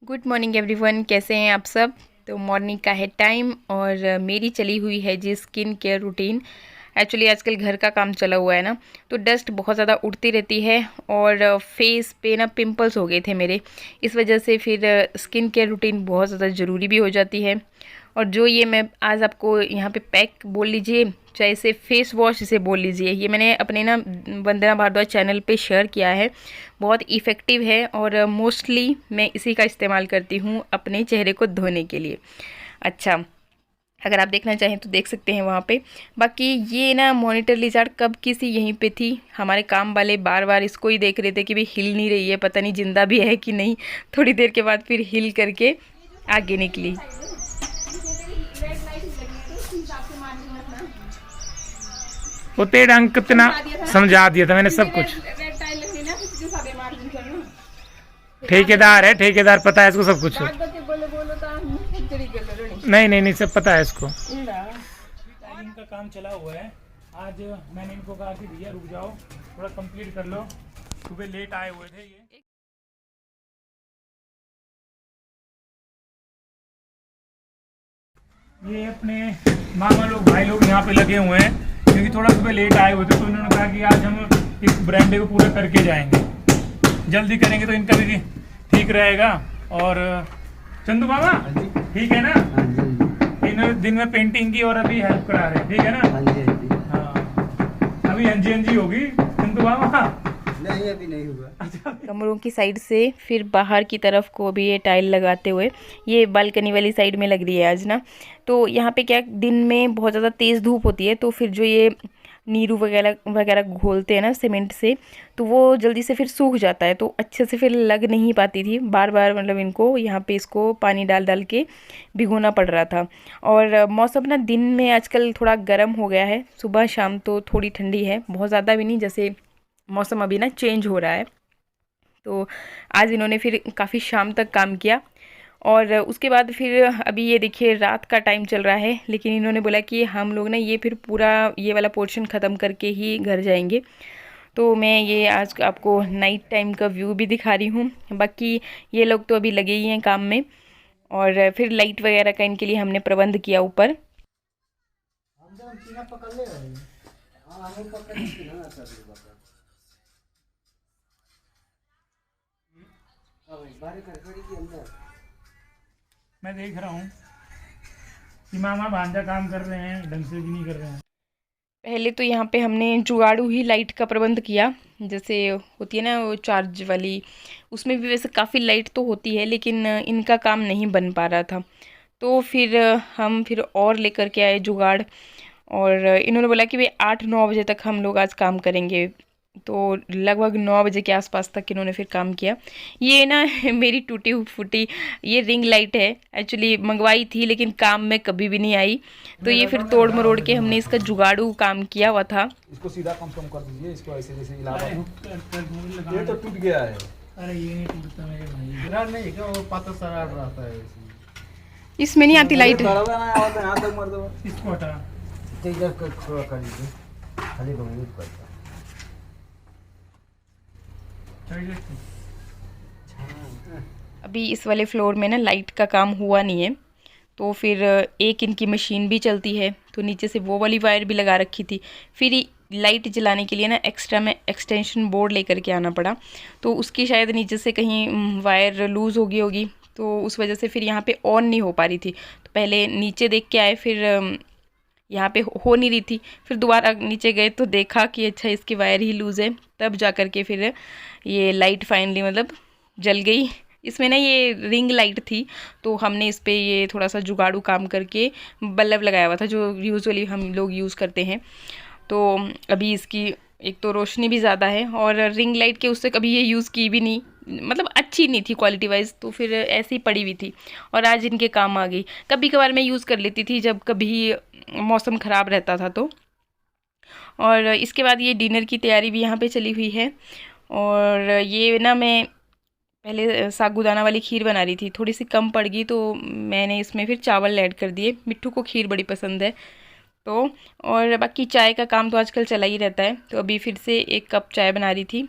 Good morning everyone, कैसे हैं आप सब। तो मॉर्निंग का है टाइम और मेरी चली हुई है जी स्किन केयर रूटीन। एक्चुअली आजकल घर का काम चला हुआ है ना, तो डस्ट बहुत ज़्यादा उड़ती रहती है और फेस पे ना पिंपल्स हो गए थे मेरे। इस वजह से फिर स्किन केयर रूटीन बहुत ज़्यादा ज़रूरी भी हो जाती है। और जो ये मैं आज आपको यहाँ पे पैक बोल लीजिए, चाहे इसे फेस वॉश इसे बोल लीजिए, ये मैंने अपने ना वंदना भारद्वाज चैनल पे शेयर किया है। बहुत इफ़ेक्टिव है और मोस्टली मैं इसी का इस्तेमाल करती हूँ अपने चेहरे को धोने के लिए। अच्छा, अगर आप देखना चाहें तो देख सकते हैं वहाँ पे। बाकी ये ना मॉनिटर लिजार्ड कब की सी यहीं पे थी, हमारे काम वाले बार बार इसको ही देख रहे थे कि भाई हिल नहीं रही है, पता नहीं जिंदा भी है कि नहीं। थोड़ी देर के बाद फिर हिल करके आगे निकली। वो तेरा अंक कितना समझा दिया था मैंने सब कुछ। ठेकेदार है, ठेकेदार पता है इसको सब कुछ। नहीं नहीं नहीं, सब पता है इसको। टाइलिंग का काम चला हुआ है। आज मैंने इनको कहा कि भैया रुक जाओ, थोड़ा कंप्लीट कर लो, सुबह लेट आए हुए थे ये अपने मामा लोग भाई लोग यहाँ पे लगे हुए हैं, क्योंकि थोड़ा सुबह लेट आए हुए थे तो उन्होंने कहा कि आज हम इस ब्रांडे को पूरा करके जाएंगे, जल्दी करेंगे तो इनका भी ठीक रहेगा। और चंदू मामा ठीक है ना, इन दिन में पेंटिंग की और अभी हेल्प करा रहे हैं, ठीक है ना। हाँ अभी हाँ होगी चंदू मामा। नहीं अभी नहीं हुआ। कमरों की साइड से फिर बाहर की तरफ को भी ये टाइल लगाते हुए, ये बालकनी वाली साइड में लग रही है आज ना। तो यहाँ पे क्या दिन में बहुत ज़्यादा तेज़ धूप होती है, तो फिर जो ये नीरू वगैरह वगैरह घोलते हैं ना सीमेंट से, तो वो जल्दी से फिर सूख जाता है, तो अच्छे से फिर लग नहीं पाती थी। बार बार मतलब इनको यहाँ पे इसको पानी डाल डाल के भिगोना पड़ रहा था। और मौसम ना दिन में आजकल थोड़ा गर्म हो गया है, सुबह शाम तो थोड़ी ठंडी है, बहुत ज़्यादा भी नहीं, जैसे मौसम अभी ना चेंज हो रहा है। तो आज इन्होंने फिर काफ़ी शाम तक काम किया और उसके बाद फिर अभी ये देखिए रात का टाइम चल रहा है, लेकिन इन्होंने बोला कि हम लोग ना ये फिर पूरा ये वाला पोर्शन ख़त्म करके ही घर जाएंगे। तो मैं ये आज आपको नाइट टाइम का व्यू भी दिखा रही हूँ। बाकी ये लोग तो अभी लगे ही हैं काम में, और फिर लाइट वगैरह का इनके लिए हमने प्रबंध किया ऊपर। मैं देख रहा हूँ कि मामा भांजा काम कर रहे हैं, ढंग से भी नहीं कर रहे हैं। पहले तो यहाँ पे हमने जुगाड़ू ही लाइट का प्रबंध किया, जैसे होती है ना वो चार्ज वाली, उसमें भी वैसे काफ़ी लाइट तो होती है, लेकिन इनका काम नहीं बन पा रहा था। तो फिर हम फिर और लेकर के आए जुगाड़, और इन्होंने बोला कि भाई 8-9 बजे तक हम लोग आज काम करेंगे। तो लगभग 9 बजे के आसपास तक इन्होंने फिर काम किया। ये ना मेरी टूटी फूटी ये रिंग लाइट है, एक्चुअली मंगवाई थी लेकिन काम में कभी भी नहीं आई। तो ये फिर तोड़ मरोड़ के हमने इसका जुगाड़ू काम किया हुआ था। इसको सीधा कम कर दीजिए, इसको ऐसे जैसे हिला ये तो टूट गया है। अरे ये नहीं टूटता मेरे भाई। गिरा नहीं क्या, वो पाता सरार रहता है इसमें नहीं आती लाइट। यहाँ तक मर दो, इसको हटा। इधर थोड़ा कर लीजिए, खाली बंद करता। अभी इस वाले फ्लोर में ना लाइट का काम हुआ नहीं है, तो फिर एक इनकी मशीन भी चलती है, तो नीचे से वो वाली वायर भी लगा रखी थी। फिर लाइट जलाने के लिए ना एक्स्ट्रा में एक्सटेंशन बोर्ड लेकर के आना पड़ा, तो उसकी शायद नीचे से कहीं वायर लूज़ हो गई होगी, तो उस वजह से फिर यहाँ पे ऑन नहीं हो पा रही थी। तो पहले नीचे देख के आए, फिर यहाँ पे हो नहीं रही थी, फिर दोबारा नीचे गए तो देखा कि अच्छा इसकी वायर ही लूज़ है, तब जा कर के फिर ये लाइट फाइनली मतलब जल गई। इसमें ना ये रिंग लाइट थी, तो हमने इस पे ये थोड़ा सा जुगाड़ू काम करके बल्ब लगाया हुआ था, जो यूजुअली हम लोग यूज़ करते हैं। तो अभी इसकी एक तो रोशनी भी ज़्यादा है, और रिंग लाइट के उससे कभी ये यूज़ की भी नहीं, मतलब अच्छी नहीं थी क्वालिटी वाइज, तो फिर ऐसी पड़ी हुई थी और आज इनके काम आ गई। कभी कभार मैं यूज़ कर लेती थी जब कभी मौसम ख़राब रहता था तो। और इसके बाद ये डिनर की तैयारी भी यहाँ पे चली हुई है। और ये ना मैं पहले साबूदाना वाली खीर बना रही थी, थोड़ी सी कम पड़ गई, तो मैंने इसमें फिर चावल ऐड कर दिए। मिट्ठू को खीर बड़ी पसंद है तो। और बाकी चाय का काम तो आजकल चला ही रहता है, तो अभी फिर से 1 कप चाय बना रही थी,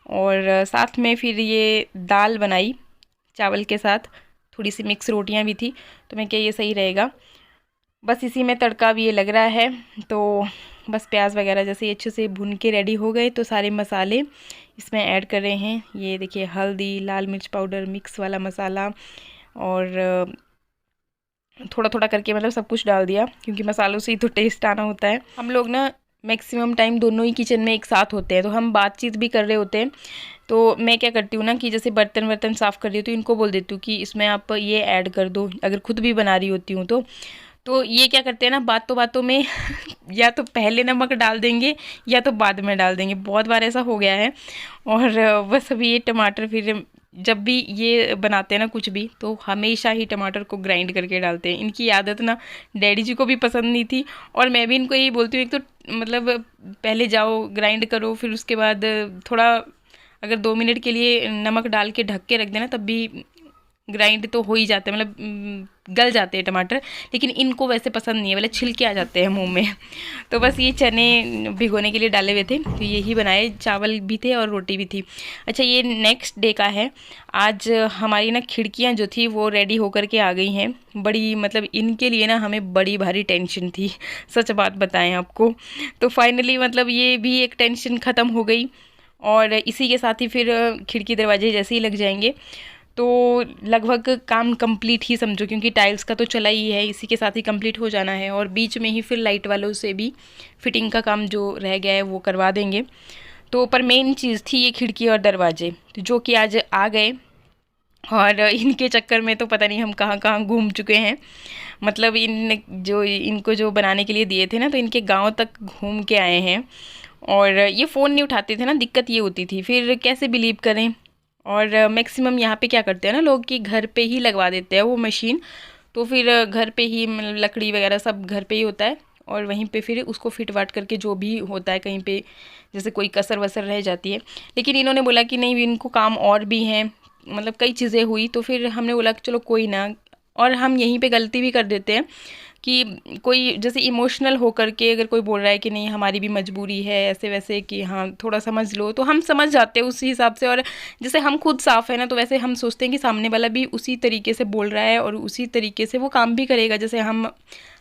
और साथ में फिर ये दाल बनाई, चावल के साथ, थोड़ी सी मिक्स रोटियां भी थी, तो मैं क्या ये सही रहेगा। बस इसी में तड़का भी ये लग रहा है। तो बस प्याज वगैरह जैसे अच्छे से भून के रेडी हो गए तो सारे मसाले इसमें ऐड कर रहे हैं। ये देखिए हल्दी, लाल मिर्च पाउडर, मिक्स वाला मसाला और थोड़ा थोड़ा करके मतलब सब कुछ डाल दिया, क्योंकि मसालों से ही तो टेस्ट आना होता है। हम लोग ना मैक्सिमम टाइम दोनों ही किचन में एक साथ होते हैं, तो हम बातचीत भी कर रहे होते हैं। तो मैं क्या करती हूँ ना कि जैसे बर्तन वर्तन साफ़ कर रही हूँ तो इनको बोल देती हूँ कि इसमें आप ये ऐड कर दो, अगर खुद भी बना रही होती हूँ तो ये क्या करते हैं ना, बातों में या तो पहले नमक डाल देंगे या तो बाद में डाल देंगे। बहुत बार ऐसा हो गया है। और बस अभी ये टमाटर, फिर जब भी ये बनाते हैं ना कुछ भी, तो हमेशा ही टमाटर को ग्राइंड करके डालते हैं। इनकी आदत ना डैडी जी को भी पसंद नहीं थी, और मैं भी इनको यही बोलती हूँ, एक तो मतलब पहले जाओ ग्राइंड करो, फिर उसके बाद थोड़ा अगर 2 मिनट के लिए नमक डाल के ढक के रख देना, तब भी ग्राइंड तो हो ही जाते हैं, मतलब गल जाते हैं टमाटर। लेकिन इनको वैसे पसंद नहीं है, मतलब छिलके आ जाते हैं मुंह में। तो बस ये चने भिगोने के लिए डाले हुए थे, तो यही बनाए, चावल भी थे और रोटी भी थी। अच्छा, ये नेक्स्ट डे का है। आज हमारी ना खिड़कियाँ जो थी वो रेडी होकर के आ गई हैं। बड़ी मतलब इनके लिए ना हमें बड़ी भारी टेंशन थी, सच बात बताएं आपको। तो फाइनली मतलब ये भी एक टेंशन ख़त्म हो गई, और इसी के साथ ही फिर खिड़की दरवाजे जैसे ही लग जाएंगे तो लगभग काम कंप्लीट ही समझो, क्योंकि टाइल्स का तो चला ही है, इसी के साथ ही कंप्लीट हो जाना है। और बीच में ही फिर लाइट वालों से भी फिटिंग का काम जो रह गया है वो करवा देंगे। तो पर मेन चीज़ थी ये खिड़की और दरवाजे, तो जो कि आज आ गए, और इनके चक्कर में तो पता नहीं हम कहाँ कहाँ घूम चुके हैं। मतलब इनको जो बनाने के लिए दिए थे ना, तो इनके गाँव तक घूम के आए हैं। और ये फ़ोन नहीं उठाते थे ना, दिक्कत ये होती थी, फिर कैसे बिलीव करें। और मैक्सिमम यहाँ पे क्या करते हैं ना लोग कि घर पे ही लगवा देते हैं वो मशीन, तो फिर घर पे ही मतलब लकड़ी वगैरह सब घर पे ही होता है, और वहीं पे फिर उसको फिट वाट करके जो भी होता है, कहीं पे जैसे कोई कसर वसर रह जाती है। लेकिन इन्होंने बोला कि नहीं, इनको काम और भी हैं, मतलब कई चीज़ें हुई, तो फिर हमने बोला कि चलो कोई ना। और हम यहीं पे गलती भी कर देते हैं कि कोई जैसे इमोशनल होकर के अगर कोई बोल रहा है कि नहीं हमारी भी मजबूरी है ऐसे वैसे, कि हाँ थोड़ा समझ लो, तो हम समझ जाते हैं उसी हिसाब से। और जैसे हम खुद साफ़ है ना, तो वैसे हम सोचते हैं कि सामने वाला भी उसी तरीके से बोल रहा है और उसी तरीके से वो काम भी करेगा। जैसे हम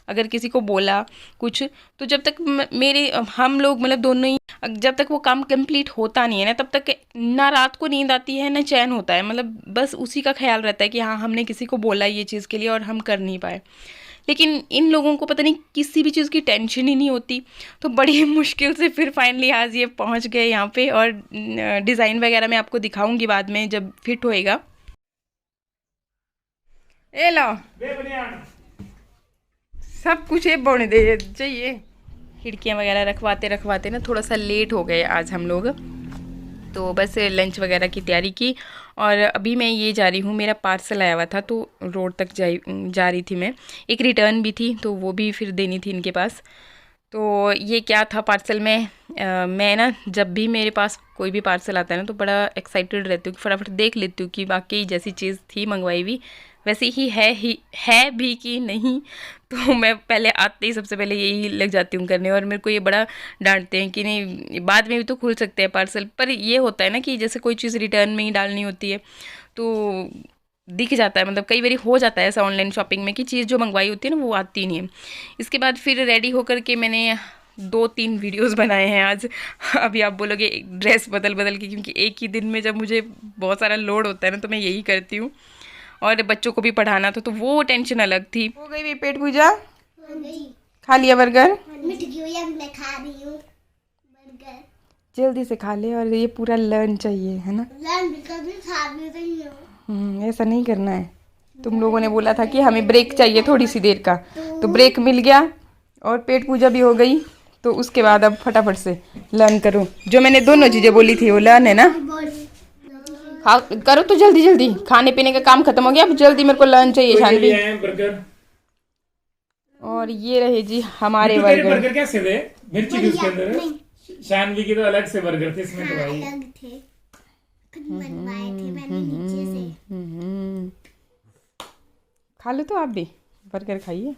अगर किसी को बोला कुछ, तो जब तक हम लोग मतलब दोनों ही, जब तक वो काम कंप्लीट होता नहीं है ना, तब तक ना रात को नींद आती है ना चैन होता है। मतलब बस उसी का ख्याल रहता है कि हाँ हमने किसी को बोला ये चीज़ के लिए और हम कर नहीं पाए। लेकिन इन लोगों को पता नहीं किसी भी चीज़ की टेंशन ही नहीं होती। तो बड़ी मुश्किल से फिर फाइनली आज ये पहुंच गए यहाँ पे, और डिज़ाइन वगैरह मैं आपको दिखाऊंगी बाद में जब फिट होएगा। ए लो सब कुछ है बोने दे चाहिए। खिड़कियाँ वगैरह रखवाते ना थोड़ा सा लेट हो गए आज हम लोग, तो बस लंच वगैरह की तैयारी की। और अभी मैं ये जा रही हूँ, मेरा पार्सल आया हुआ था तो रोड तक जा रही थी मैं। एक रिटर्न भी थी तो वो भी फिर देनी थी इनके पास। तो ये क्या था पार्सल में, मैं ना जब भी मेरे पास कोई भी पार्सल आता है ना, तो बड़ा एक्साइटेड रहती हूँ, फटाफट देख लेती हूँ कि वाकई जैसी चीज़ थी मंगवाई हुई वैसे ही है भी कि नहीं। तो मैं पहले आते ही सबसे पहले यही लग जाती हूँ करने, और मेरे को ये बड़ा डांटते हैं कि नहीं बाद में भी तो खुल सकते हैं पार्सल। पर ये होता है ना कि जैसे कोई चीज़ रिटर्न में ही डालनी होती है तो दिख जाता है, मतलब कई बार हो जाता है ऐसा ऑनलाइन शॉपिंग में कि चीज़ जो मंगवाई होती है ना वो आती नहीं है। इसके बाद फिर रेडी होकर के मैंने 2-3 वीडियोस बनाए हैं आज। अभी आप बोलोगे ड्रेस बदल के, क्योंकि एक ही दिन में जब मुझे बहुत सारा लोड होता है ना तो मैं यही करती हूँ, और बच्चों को भी पढ़ाना था तो वो टेंशन अलग थी। हो गई भी पेट पूजा, खा लिया बर्गर, मैं खा रही हूँ बर्गर, जल्दी से खा ले। और ये पूरा लर्न चाहिए है ना, ऐसा नहीं करना है। तुम लोगों ने बोला था कि हमें ब्रेक चाहिए थोड़ी सी देर का, तो ब्रेक मिल गया और पेट पूजा भी हो गई। तो उसके बाद अब फटाफट से लर्न करो, जो मैंने दोनों चीज़ें बोली थी वो लर्न है ना। हाँ करो तो जल्दी जल्दी, खाने पीने का काम खत्म हो गया, अब जल्दी मेरे को लंच चाहिए। शानवी बर्गर, और ये रहे जी हमारे तो बर्गर। बर्गर कैसे थे, मिर्ची भी उसके अंदर, शानवी की तो अलग से बर्गर थे, इसमें तो भाई अलग थे, बनवाए थे मैंने नीचे से। खा लो तो आप भी बर्गर खाइए।